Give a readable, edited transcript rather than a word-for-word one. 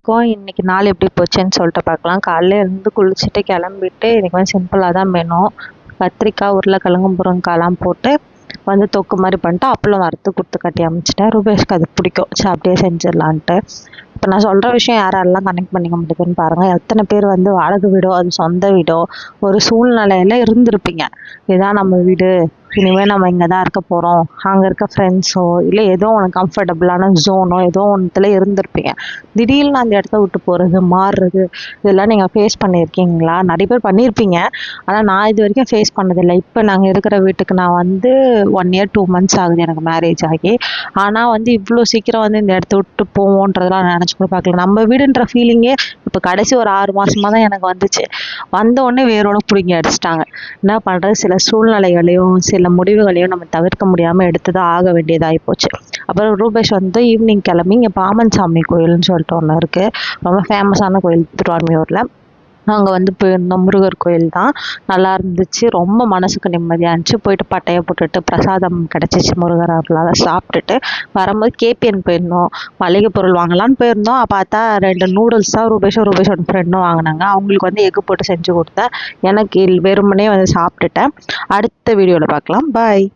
வணக்கம். இன்னைக்கு நாள் எப்படி போச்சுன்னு சொல்லிட்டு பார்க்கலாம். காலையில இருந்து குளிச்சுட்டு கிளம்பிட்டு எனக்கு வந்து சிம்பிளாக தான் வேணும். கத்திரிக்காய் உருளைக்கிழங்கு முருங்கைக்காய்லாம் போட்டு வந்து தொக்கு மாதிரி பண்ணிட்டு அப்பளம் வறுத்து கொடுத்து கட்டி அமைச்சிட்டேன். ரூபேஷ்க்கு அது பிடிக்கும். சரி அப்படியே செஞ்சிடலான்ட்டு. இப்போ நான் சொல்கிற விஷயம் யாரெல்லாம் கனெக்ட் பண்ணிக்க முடியுதுன்னு பாருங்கள். எத்தனை பேர் வந்து வாடகை வீடோ அது சொந்த வீடோ ஒரு சூழ்நிலையில் இருந்திருப்பீங்க. இதுதான் நம்ம வீடு, இனிமேல் நம்ம இங்கே தான் இருக்க போகிறோம், அங்கே இருக்க ஃப்ரெண்ட்ஸோ இல்லை ஏதோ ஒன்று கம்ஃபர்டபுளான ஜோனோ ஏதோ ஒன்றுத்துல இருந்திருப்பீங்க. திடீர்னு அந்த இடத்த விட்டு போகிறது மாறுறது இதெல்லாம் நீங்கள் ஃபேஸ் பண்ணியிருக்கீங்களா? நிறைய பேர் பண்ணியிருப்பீங்க. ஆனால் நான் இது வரைக்கும் ஃபேஸ் பண்ணதில்லை. இப்போ நாங்கள் இருக்கிற வீட்டுக்கு நான் வந்து 1 year 2 months ஆகுது எனக்கு மேரேஜ் ஆகி. ஆனால் வந்து இவ்வளோ சீக்கிரம் வந்து இந்த இடத்த விட்டு போவோன்றதெல்லாம் நான் நினச்சி கூட பார்க்கல. நம்ம வீடுன்ற ஃபீலிங்கே இப்போ கடைசி ஒரு 6 மாதமாக தான் எனக்கு வந்துச்சு. வந்த உடனே வேரோட பிடுங்கி அடிச்சிட்டாங்க. என்ன பண்ணுறது, சில சூழ்நிலைகளையும் சில முடிவுகளையும் நம்ம தவிர்க்க முடியாமல் எடுத்து தான் ஆக வேண்டியதாகி போச்சு. அப்புறம் ரூபேஷ் வந்து ஈவினிங் கிளம்பி இங்கே பாமன் சாமி கோயில்னு சொல்லிட்டு ஒன்று இருக்குது. ரொம்ப ஃபேமஸான கோயில் திருவான்மியூரில். அங்கே வந்து போயிருந்தோம். முருகர் கோயில் தான். நல்லா இருந்துச்சு. ரொம்ப மனசுக்கு நிம்மதியாக இருந்துச்சு. போயிட்டு பட்டையை போட்டுட்டு பிரசாதம் கிடச்சிச்சு முருகர் அருளால் சாப்பிட்டுட்டு வரும்போது கேபிஎன் போயிருந்தோம். மளிகை பொருள் வாங்கலான்னு போயிருந்தோம். பார்த்தா 2 நூடுல்ஸ் தான் ரூபேஷோட ஃப்ரெண்டும் வாங்கினாங்க. அவங்களுக்கு வந்து எக்கு போட்டு செஞ்சு கொடுத்தேன். எனக்கு வெறுமனே வந்து சாப்பிட்டுட்டேன். அடுத்த வீடியோவில் பார்க்கலாம். பாய்.